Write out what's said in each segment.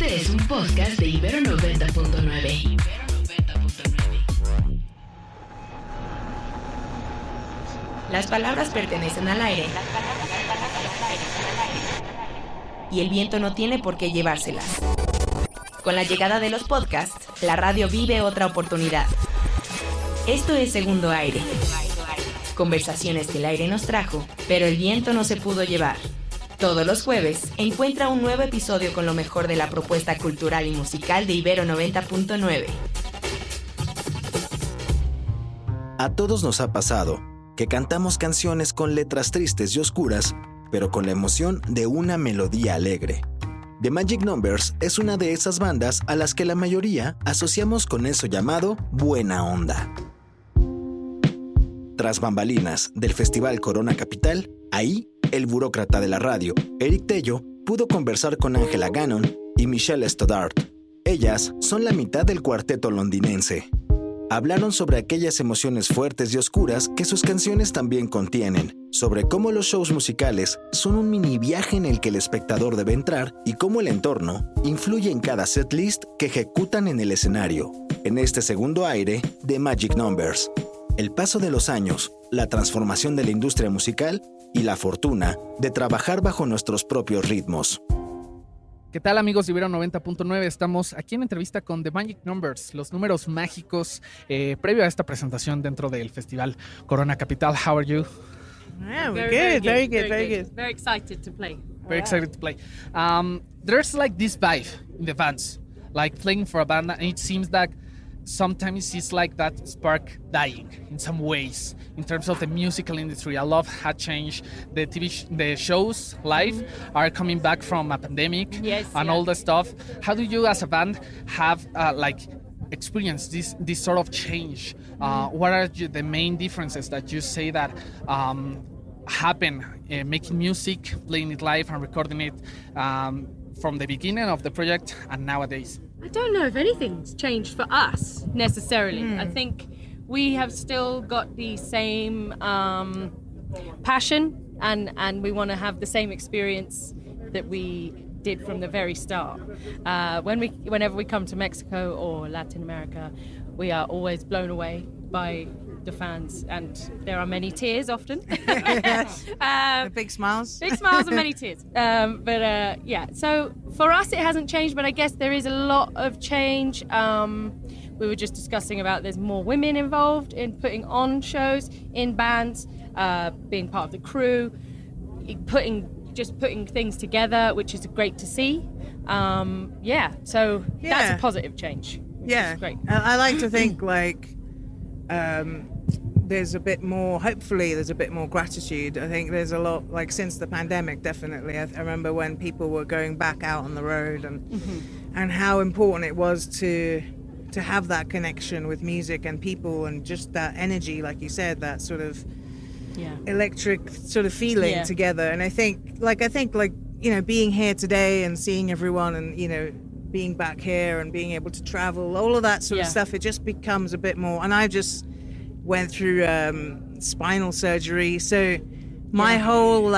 Este es un podcast de Ibero 90.9. Las palabras pertenecen al aire. Y el viento no tiene por qué llevárselas. Con la llegada de los podcasts, la radio vive otra oportunidad. Esto es Segundo Aire. Conversaciones que el aire nos trajo, pero el viento no se pudo llevar. Todos los jueves, encuentra un nuevo episodio con lo mejor de la propuesta cultural y musical de Ibero 90.9. A todos nos ha pasado que cantamos canciones con letras tristes y oscuras, pero con la emoción de una melodía alegre. The Magic Numbers es una de esas bandas a las que la mayoría asociamos con eso llamado buena onda. Tras bambalinas del Festival Corona Capital, ahí el burócrata de la radio, Eric Tello, pudo conversar con Angela Gannon y Michelle Stoddart. Ellas son la mitad del cuarteto londinense. Hablaron sobre aquellas emociones fuertes y oscuras que sus canciones también contienen, sobre cómo los shows musicales son un mini viaje en el que el espectador debe entrar y cómo el entorno influye en cada setlist que ejecutan en el escenario. En este segundo aire de Magic Numbers, el paso de los años, la transformación de la industria musical y la fortuna de trabajar bajo nuestros propios ritmos. ¿Qué tal, amigos de Ibero 90.9? Estamos aquí en entrevista con The Magic Numbers, los números mágicos, previo a esta presentación dentro del Festival Corona Capital. How are you? Yeah, we're very good. Very excited to play. Very excited to play. There's like this vibe in the bands, like playing for a band, and it seems that sometimes it's like that spark dying in some ways in terms of the musical industry. A lot had changed. The the shows live are coming back from a pandemic all the stuff. How do you as a band have experience this sort of change? What are the main differences that you say that happen making music, playing it live and recording it from the beginning of the project and nowadays? I don't know if anything's changed for us necessarily. I think we have still got the same passion and we want to have the same experience that we did from the very start. Whenever we come to Mexico or Latin America, we are always blown away by the fans, and there are many tears often. Big smiles. Big smiles and many tears. So for us it hasn't changed, but I guess there is a lot of change. We were just discussing about there's more women involved in putting on shows in bands, being part of the crew, putting things together, which is great to see. That's a positive change. Yeah, is great. I like to think there's a bit more, hopefully there's a bit more gratitude. I think there's a lot, since the pandemic, definitely. I remember when people were going back out on the road and how important it was to have that connection with music and people and just that energy, like you said, that sort of electric sort of feeling together. And I think being here today and seeing everyone and, being back here and being able to travel, all of that sort of stuff, it just becomes a bit more. And I just went through spinal surgery, so my whole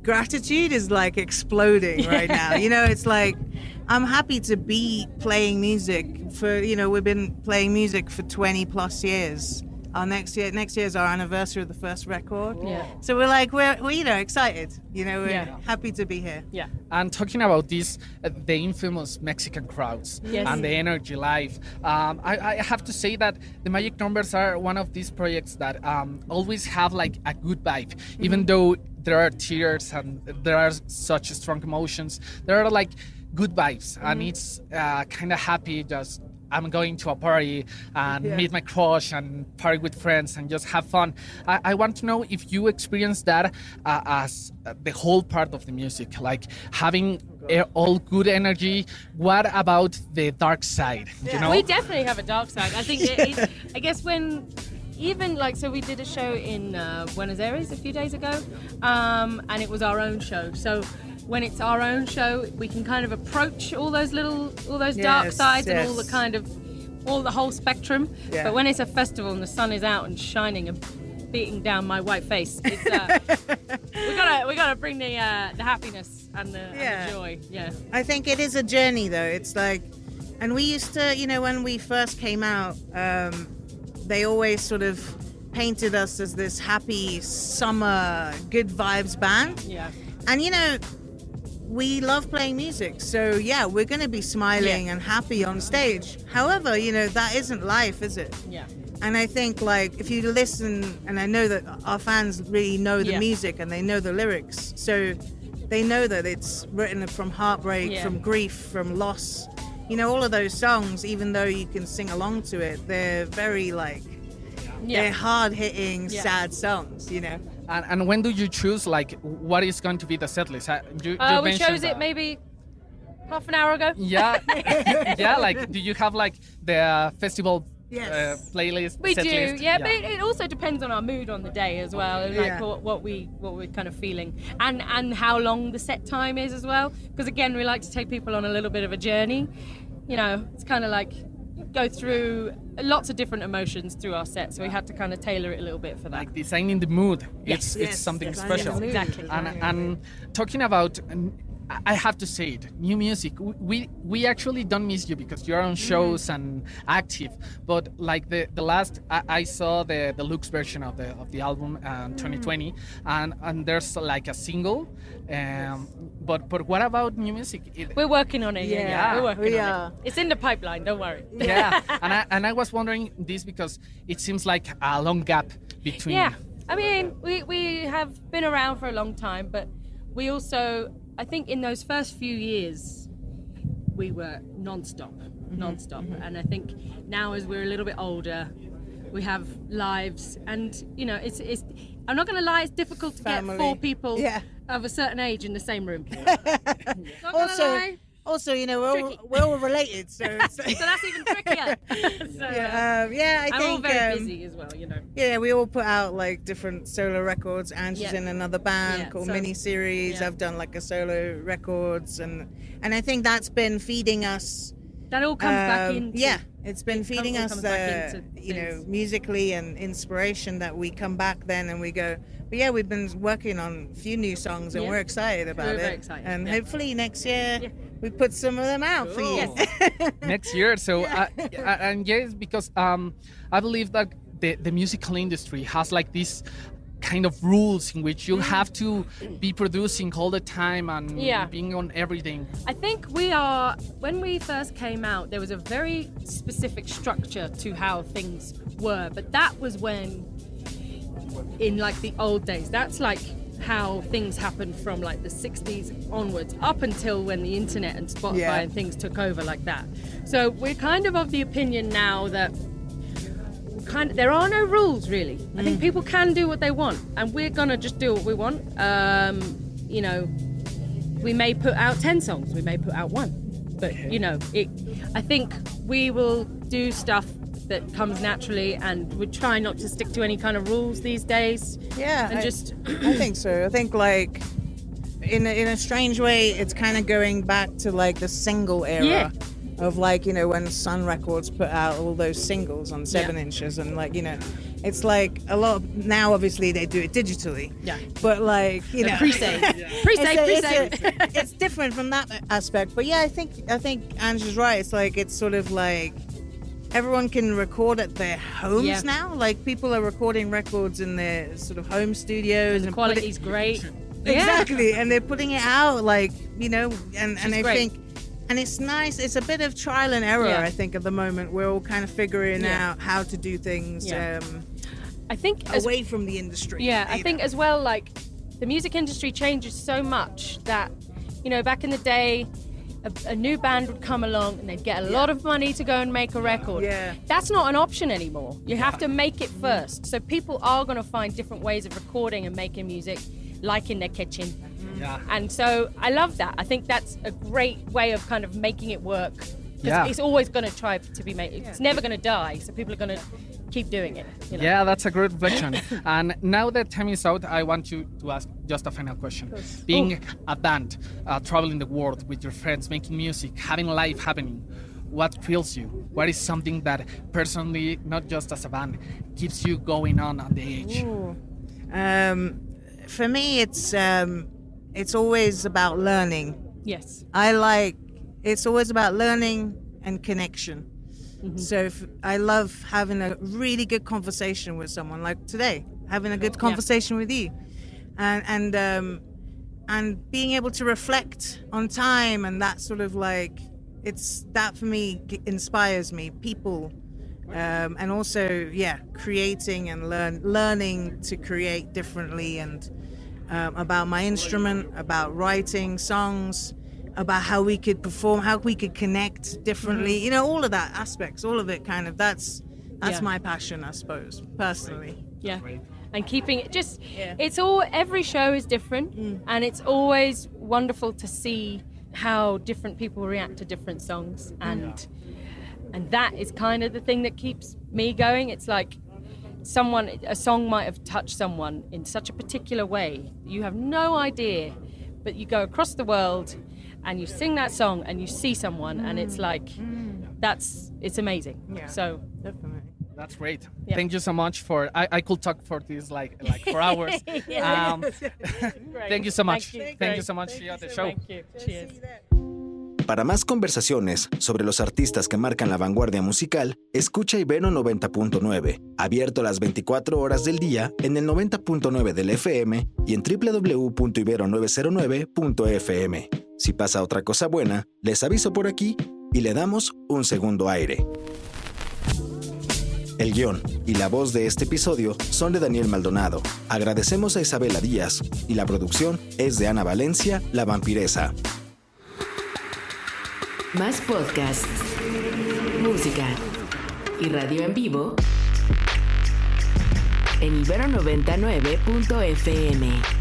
gratitude is exploding right now. It's I'm happy to be playing music for, we've been playing music for 20 plus years. Next year is our anniversary of the first record. Yeah. So we're excited. We're happy to be here. Yeah. And talking about this, the infamous Mexican crowds and the energy live, I have to say that the Magic Numbers are one of these projects that always have a good vibe, even though there are tears and there are such strong emotions. There are good vibes, and it's kind of happy. Just I'm going to a party and meet my crush and party with friends and just have fun. I want to know if you experience that as the whole part of the music, having all good energy. What about the dark side? We definitely have a dark side. I think I guess when even so we did a show in Buenos Aires a few days ago, and it was our own show. So when it's our own show, we can kind of approach all those dark sides and all the whole spectrum. Yeah. But when it's a festival and the sun is out and shining and beating down my white face, it's, we gotta bring the happiness and the joy. Yeah. I think it is a journey, though. It's like, and we used to, when we first came out, they always sort of painted us as this happy summer, good vibes band. Yeah. And we love playing music, so we're going to be smiling and happy on stage. However, that isn't life, is it? Yeah. And I think, like, if you listen, and I know that our fans really know the music and they know the lyrics, so they know that it's written from heartbreak, from grief, from loss. All of those songs, even though you can sing along to it, they're very, like, they're hard-hitting, sad songs, And when do you choose, like, what is going to be the set list? You we chose it maybe half an hour ago. Yeah. Yeah, like, do you have, like, the festival playlist? We set do, list? but it also depends on our mood on the day as well, and like what we're kind of feeling, and how long the set time is as well. Because again, we like to take people on a little bit of a journey. It's kind of like go through lots of different emotions through our set, so we had to kind of tailor it a we for that. Like designing the mood. It's something special. Exactly. And talking about, I have to say it, new music. We actually don't miss you because you're on shows and active. But like the last, I saw the deluxe version of the album 2020, and there's like a single. But what about new music? We're working on it. Yeah. We're working on it. It's in the pipeline. Don't worry. Yeah. and I was wondering this because it seems like a long gap between. Yeah. I mean, we have been around for a long time, but we also, I think in those first few years, we were non-stop. And I think now as we're a little bit older, we have lives, and it's I'm not going to lie, it's difficult to get 4 people of a certain age in the same room. Not gonna lie. Also, we're all related, so so that's even trickier. I I'm think all very busy as well, Yeah, we all put out like different solo records. Angie's in another band called Mini Series. I've done like a solo records, and I think that's been feeding us. That all comes back into. It's been feeding us, musically and inspiration that we come back then and we go. But we've been working on a few new songs and we're excited about it. Very excited. And hopefully next year we put some of them out for you. Next year. So, and yes, because I believe that the musical industry has like this kind of rules in which you have to be producing all the time and being on everything. I think when we first came out, there was a very specific structure to how things were, but that was when, in like the old days, that's like how things happened from like the 60s onwards up until when the internet and Spotify and things took over like that. So we're kind of the opinion now that there are no rules really. I think people can do what they want, and we're gonna just do what we want. We may put out 10 songs, we may put out 1, but I think we will do stuff that comes naturally, and we try not to stick to any kind of rules these days. I think so. I think like in a strange way, it's kind of going back to like the single era. Of like, when Sun Records put out all those singles on 7 inches, and like, it's like a lot of, now obviously they do it digitally. Yeah. But like, pre-save. It's different from that aspect. But I think Angela's right. It's like, it's sort of like everyone can record at their homes now. Like people are recording records in their sort of home studios. And the quality's great. Exactly. And they're putting it out like, and I think. And it's nice. It's a bit of trial and error, I think, at the moment. We're all kind of figuring out how to do things I think away from the industry. I think as well, like, the music industry changes so much that, back in the day, a new band would come along and they'd get a lot of money to go and make a record. Yeah. That's not an option anymore. You have to make it first. So people are going to find different ways of recording and making music, like in their kitchen. Yeah. And so I love that. I think that's a great way of kind of making it work. It's always going to try to be made. It's never going to die. So people are going to keep doing it. Yeah, that's a great reflection. And now that time is out, I want you to ask just a final question. Being a band, traveling the world with your friends, making music, having life happening, what thrills you? What is something that personally, not just as a band, keeps you going on the edge? for me, it's always about learning. Yes. It's always about learning and connection. Mm-hmm. So I love having a really good conversation with someone, like today, having a good conversation with you, and being able to reflect on time, and that sort of like, it's that for me inspires me. People, and also creating and learning to create differently, and about my instrument, about writing songs, about how we could perform, how we could connect differently, you know, all of that aspects, all of it kind of, that's my passion, I suppose, personally. Yeah. And keeping it just, every show is different, and it's always wonderful to see how different people react to different songs, and that is kind of the thing that keeps me going. It's like a song might have touched someone in such a particular way, you have no idea, but you go across the world and you sing that song and you see someone, and it's like, it's amazing. Yeah. So definitely. That's great. Yeah. Thank you so much for. I could talk for this like for hours. Thank you so much. Thank you so much for the show. Thank you. Cheers. Para más conversaciones sobre los artistas que marcan la vanguardia musical, escucha Ibero 90.9, abierto las 24 horas del día en el 90.9 del FM y en www.ibero909.fm. Si pasa otra cosa buena, les aviso por aquí y le damos un segundo aire. El guión y la voz de este episodio son de Daniel Maldonado. Agradecemos a Isabela Díaz y la producción es de Ana Valencia, la vampiresa. Más podcasts, música y radio en vivo en ibero99.fm.